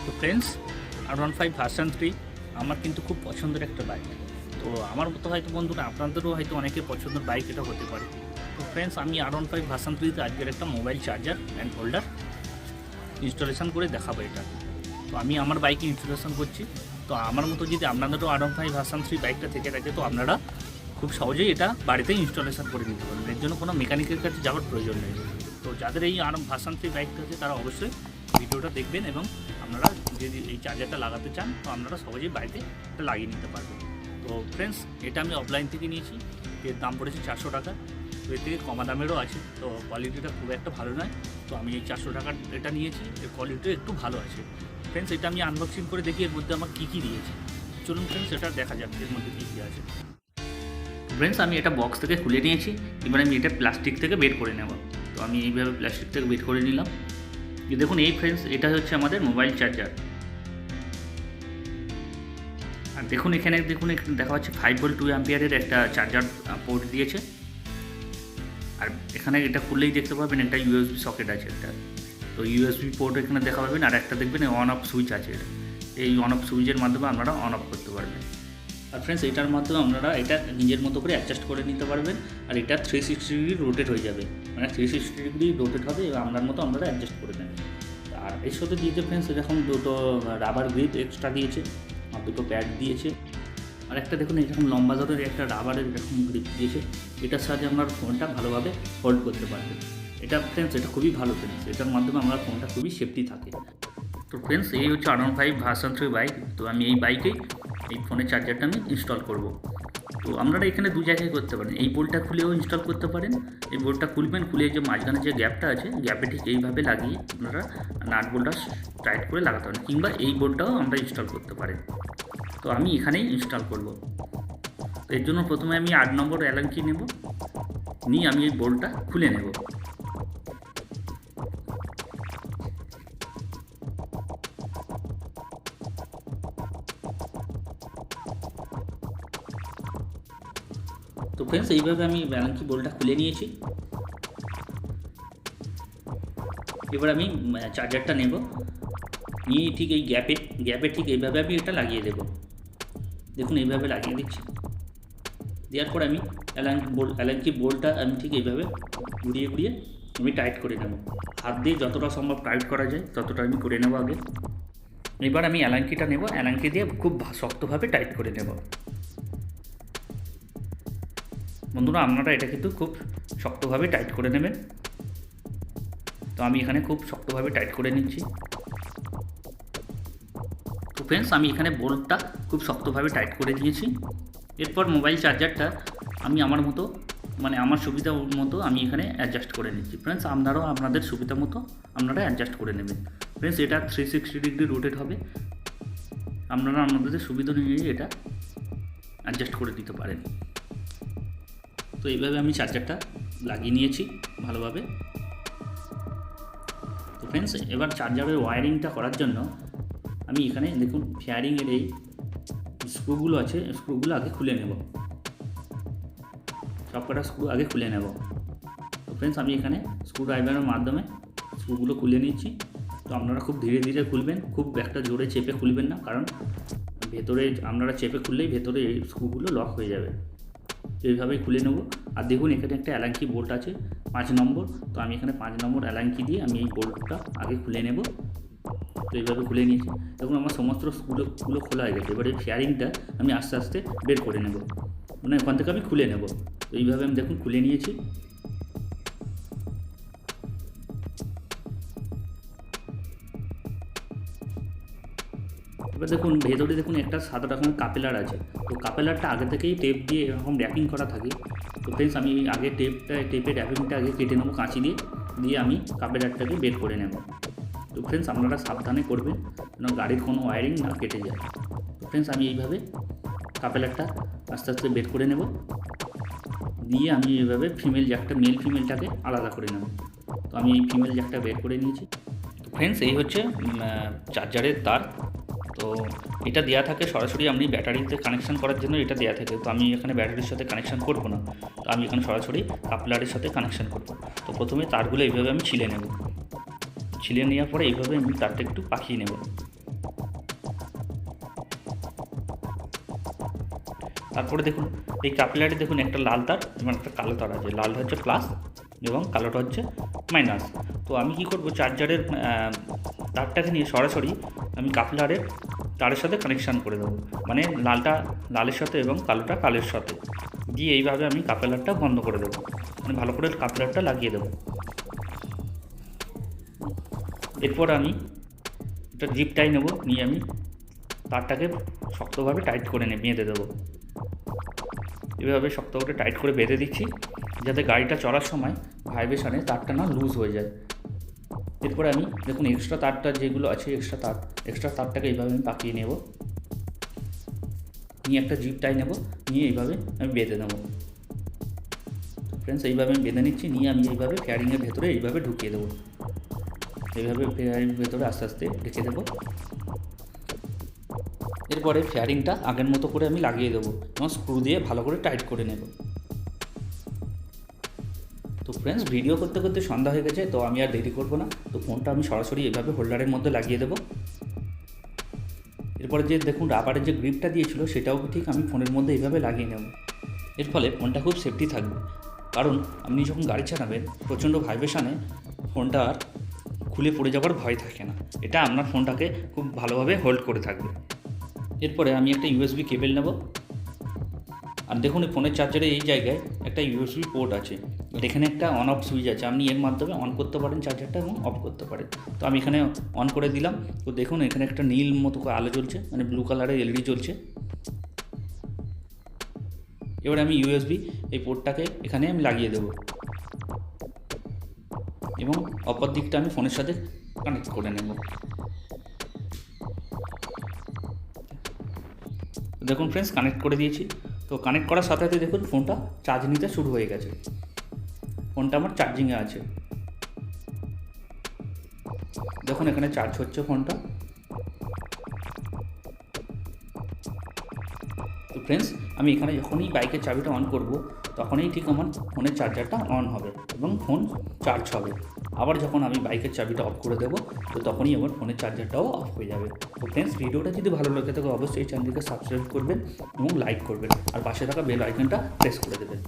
তো friends, R15 version 3 আমার কিন্তু খুব পছন্দের একটা বাইক। তো আমার মতো হয়তো বন্ধুরা আপনাদেরও হয়তো অনেকের পছন্দের বাইক এটা হতে পারে। তো ফ্রেন্ডস, আমি R15 ভার্সন 3তে আজকের একটা mobile charger and holder installation করে দেখাবো এটা। তো আমি আমার বাইকে ইনস্টলেশন করছি। তো আমার মতো যদি আপনাদেরও R15 ভার্সন 3 বাইকটা থেকে থাকে, তো আপনারা খুব সহজেই এটা বাড়িতেই ইনস্টলেশন করে নিতে পারবেন। এর জন্য কোনো মেকানিকের কাছে যাওয়ার প্রয়োজন নেই। তো যাদের এই ভার্সন 3 বাইকটা আছে তারা অবশ্যই ভিডিওটা দেখবেন এবং আপনারা যদি এই চার্জারটা লাগাতে চান তো আপনারা সহজেই বাড়িতে এটা লাগিয়ে নিতে পারবেন। তো ফ্রেন্ডস, এটা আমি অফলাইন থেকে নিয়েছি। এর দাম পড়েছে 400 টাকা। তো এর থেকে কমা দামেরও আছে। তো কোয়ালিটিটা খুব একটা ভালো নয়। তো আমি এই 400 টাকার এটা নিয়েছি, এর কোয়ালিটিও একটু ভালো আছে। ফ্রেন্ডস, এটা আমি আনবক্সিং করে দেখি এর মধ্যে আমার কী কী দিয়েছে। চলুন ফ্রেন্ডস, এটা দেখা যাক এর মধ্যে কী কী আছে। ফ্রেন্ডস, আমি এটা বক্স থেকে খুলে নিয়েছি। এবার আমি এটা প্লাস্টিক থেকে বের করে নেব। তো আমি এইভাবে প্লাস্টিক থেকে বের করে নিলাম। দেখুন এই ফ্রেন্ডস, এটা হচ্ছে আমাদের মোবাইল চার্জার। আর দেখুন এখানে দেখা যাচ্ছে 5 ভোল্ট 2 অ্যাম্পিয়ারের একটা চার্জার পোর্ট দিয়েছে। আর এখানে এটা খুললেই দেখতে পাবেন একটা ইউএসবি সকেট আছে একটা। তো ইউএসবি পোর্ট এখানে দেখা পাবেন। আর একটা দেখবেন অন অফ সুইচ আছে। এই অন অফ সুইচের মাধ্যমে আপনারা অন অফ করতে পারবেন। আর ফ্রেন্ডস, এটার মাধ্যমে আপনারা এটা নিজের মতো করে অ্যাডজাস্ট করে নিতে পারবেন। আর এটা 360 ডিগ্রি রোটেট হয়ে যাবে, মানে 360 ডিগ্রি রোটেট হবে এবং আপনার মতো আপনারা অ্যাডজাস্ট করে নেবেন। আর এর সাথে দিয়েছে ফ্রেন্ডস এরকম দুটো রাবার গ্রিপ এক্সট্রা দিয়েছে, আর দুটো প্যাড দিয়েছে। আর একটা দেখুন এরকম লম্বা ধরে একটা রাবারের এরকম গ্রিপ দিয়েছে। এটার সাহায্যে আপনার ফোনটা ভালোভাবে হোল্ড করতে পারবেন। এটা ফ্রেন্ডস, এটা খুবই ভালো ফ্রেন্ডস। এটার মাধ্যমে আমার ফোনটা খুবই সেফটি থাকে। তো ফ্রেন্ডস, এই হচ্ছে R15 ভার্সন 3 বাইক। তো আমি এই বাইকেই এই ফোনের চার্জারটা আমি ইনস্টল করব। তো আপনারা এখানে দু জায়গায় করতে পারেন। এই বোল্টটা খুলেও ইনস্টল করতে পারেন। এই বোল্টটা খুলবেন, খুলে যে মাঝখানে যে গ্যাপটা আছে, গ্যাপে ঠিক এইভাবে লাগিয়ে আপনারা নাট বোল্টটা টাইট করে লাগাতে পারেন, কিংবা এই বোল্টটাও আমরা ইনস্টল করতে পারেন। তো আমি এখানেই ইনস্টল করব। তো এর জন্য প্রথমে আমি 8 নম্বর অ্যালান কি নেব, নিয়ে আমি এই বোল্টটা খুলে নেব। তো ফ্রেন্ডস, এইভাবে আমি ব্যালেন্সি বোল্টটা খুলে নিয়েছি। এবার আমি চার্জারটা নেব, নিয়ে ঠিক এই গ্যাপে ঠিক এইভাবে আমি এটা লাগিয়ে দেব। দেখুন এইভাবে লাগিয়ে দিচ্ছি। দেওয়ার পর আমি অ্যালাঙ্কি বোল্টটা আমি ঠিক এইভাবে ঘুরিয়ে আমি টাইট করে নেব। হাত দিয়ে যতটা সম্ভব টাইট করা যায় ততটা আমি করে নেব আগে। এবার আমি অ্যালাঙ্কিটা নেব, অ্যালাঙ্কি দিয়ে খুব শক্তভাবে টাইট করে নেব। বন্ধুরা, আপনারা এটা কিন্তু খুব শক্তভাবে টাইট করে নেবেন। তো আমি এখানে খুব শক্তভাবে টাইট করে নিচ্ছি। তো ফ্রেন্ডস, আমি এখানে বোল্টটা খুব শক্তভাবে টাইট করে দিয়েছি। এরপর মোবাইল চার্জারটা আমি আমার মতো, মানে আমার সুবিধা মতো আমি এখানে অ্যাডজাস্ট করে নিচ্ছি। ফ্রেন্ডস, আপনারাও আপনাদের সুবিধা মতো আপনারা অ্যাডজাস্ট করে নেবেন। ফ্রেন্ডস, এটা 360 ডিগ্রি রোটেট হবে। আপনারা আপনাদের সুবিধা অনুযায়ী এটা অ্যাডজাস্ট করে দিতে পারেন। তো এইভাবে আমি চার্জারটা লাগিয়ে নিয়েছি ভালোভাবে। তো ফ্রেন্ডস, এবার চার্জারের ওয়্যারিংটা করার জন্য আমি এখানে দেখুন ফেয়ারিংয়ের এই স্ক্রুগুলো আছে, স্ক্রুগুলো আগে খুলে নেব। সবকটা স্ক্রু আগে খুলে নেব। তো ফ্রেন্ডস, আমি এখানে স্ক্রু ড্রাইভারের মাধ্যমে স্ক্রুগুলো খুলে নিচ্ছি। তো আপনারা খুব ধীরে ধীরে খুলবেন, খুব একটা জোরে চেপে খুলবেন না, কারণ ভেতরে আপনারা চেপে খুললেই ভেতরে এই স্ক্রুগুলো লক হয়ে যাবে। তো এইভাবেই খুলে নেব। আর দেখুন এখানে একটা অ্যালাঙ্কি বোল্ট আছে 5 নম্বর। তো আমি এখানে 5 নম্বর অ্যালাঙ্কি দিয়ে আমি এই বোল্টটা আগে খুলে নেব। তো এইভাবে খুলে নিয়েছি। দেখুন আমার সমস্ত স্ক্রুগুলো খোলা হয়ে গেছে। এবার এই ফেয়ারিংটা আমি আস্তে আস্তে বের করে নেব, মানে ওখান থেকে আমি খুলে নেব। তো এইভাবে আমি দেখুন খুলে নিয়েছি। এবার দেখুন ভেতরে দেখুন একটা সাদা রকমের কাপেলার আছে। তো কাপেলারটা আগে থেকেই টেপ দিয়ে এরকম র্যাপিং করা থাকে। তো ফ্রেন্ডস, আমি আগে টেপের র্যাপিংটা আগে কেটে নেবো কাঁচি দিয়ে আমি কাপেলারটাকে বের করে নেব। তো ফ্রেন্ডস, আপনারা সাবধানে করবেন যেন গাড়ির কোনো ওয়্যারিং না কেটে যায়। তো ফ্রেন্ডস, আমি এইভাবে কাপেলারটা আস্তে আস্তে বের করে নেব, দিয়ে আমি এইভাবে মেল ফিমেলটাকে আলাদা করে নেব। তো আমি এই ফিমেল জ্যাকটা বের করে নিয়েছি। তো ফ্রেন্ডস, এই হচ্ছে চার্জারের তার। তো এটা দেওয়া থাকে সরাসরি আপনি ব্যাটারিতে কানেকশান করার জন্য এটা দেওয়া থাকে। তো আমি এখানে ব্যাটারির সাথে কানেকশান করব না, তো আমি এখানে সরাসরি কাপলারের সাথে কানেকশান করব। তো প্রথমে তারগুলো এইভাবে আমি ছিলে নেব। ছিলে নেওয়ার পরে এইভাবে আমি তারটা একটু পাকিয়ে নেব। তারপরে দেখুন এই কাপিলারে দেখুন একটা লাল তার এবং একটা কালো তার আছে। লালটা হচ্ছে প্লাস এবং কালোটা হচ্ছে মাইনাস। তো আমি কি করব, চার্জারের তারটাকে নিয়ে সরাসরি আমি কাপলারের তারের সাথে কানেকশান করে দেবো, মানে লালটা লালের সাথে এবং কালোটা কালের সাথে দিয়ে এইভাবে আমি কাপলারটা বন্ধ করে দেবো, মানে ভালো করে কাপলারটা লাগিয়ে দেবো। এরপর আমি একটা জিপ টাই নেবো, নিয়ে আমি তারটাকে শক্তভাবে টাইট করে বেঁধে দেবো। এভাবে শক্ত করে টাইট করে বেঁধে দিচ্ছি যাতে গাড়িটা চলার সময় ভাইব্রেশনে তারটা না লুজ হয়ে যায়। এরপরে আমি দেখুন এক্সট্রা তারটা যেগুলো আছে, এক্সট্রা তারটাকে এইভাবে আমি পাকিয়ে নেব, নিয়ে একটা জিপ টাই নেব, নিয়ে এইভাবে আমি বেঁধে নেব। ফ্রেন্ডস এইভাবে আমি বেঁধে নিচ্ছি, নিয়ে আমি এইভাবে ফেয়ারিংয়ের ভেতরে এইভাবে ঢুকিয়ে দেবো। এইভাবে ফেয়ারিংয়ের ভেতরে আস্তে আস্তে ঢেকে দেবো। এরপরে ফেয়ারিংটা আগের মতো করে আমি লাগিয়ে দেবো এবং স্ক্রু দিয়ে ভালো করে টাইট করে নেব। তো ফ্রেন্ডস ভিডিও করতে করতে সন্ধ্যা হয়ে গেছে, তো আমি আর দেরি করবো না। তো ফোনটা আমি সরাসরি এভাবে হোল্ডারের মধ্যে লাগিয়ে দেবো। এরপরে যে দেখুন রাবারের যে গ্রিপটা দিয়েছিল সেটাও ঠিক আমি ফোনের মধ্যে এইভাবে লাগিয়ে নেব। এর ফলে ফোনটা খুব সেফটি থাকবে, কারণ আপনি যখন গাড়ি চালাবেন প্রচণ্ড ভাইব্রেশনে ফোনটা আর খুলে পড়ে যাওয়ার ভয় থাকে না। এটা আপনার ফোনটাকে খুব ভালোভাবে হোল্ড করে থাকবে। এরপরে আমি একটা ইউএসবি কেবল নেব, আর দেখুন এই ফোনের চার্জারে এই জায়গায় একটা ইউএসবি পোর্ট আছে, আর এখানে একটা অন অফ সুইচ আছে। আপনি এর মাধ্যমে অন করতে পারেন চার্জারটা এবং অফ করতে পারেন। তো আমি এখানে অন করে দিলাম। তো দেখুন এখানে একটা নীল মতো করে আলো জ্বলছে, মানে ব্লু কালারের এলইডি জ্বলছে। এবারে আমি ইউএসবি এই পোর্টটাকে এখানে আমি লাগিয়ে দেবো এবং অপর দিকটা আমি ফোনের সাথে কানেক্ট করে নেব। দেখুন ফ্রেন্ডস কানেক্ট করে দিয়েছি। তো কানেক্ট করার সাথে সাথে দেখুন ফোনটা চার্জ নিতে শুরু হয়ে গেছে। ফোনটা আমার চার্জিংয়ে আছে। দেখুন এখানে চার্জ হচ্ছে ফোনটা। তো ফ্রেন্ডস আমি এখানে যখনই বাইকের চাবিটা অন করব তখনই ঠিক আমার ফোনের চার্জারটা অন হবে এবং ফোন চার্জ হবে। আবার যখন আমি বাইকের চাবিটা অফ করে দেবো তো তখনই আমার ফোনের চার্জারটাও অফ হয়ে যাবে। তো ফ্রেন্ডস ভিডিওটা যদি ভালো লাগে থাকে অবশ্যই চ্যানেলটিকে সাবস্ক্রাইব করবেন এবং লাইক করবেন, আর পাশে থাকা বেল আইকনটা প্রেস করে দেবেন।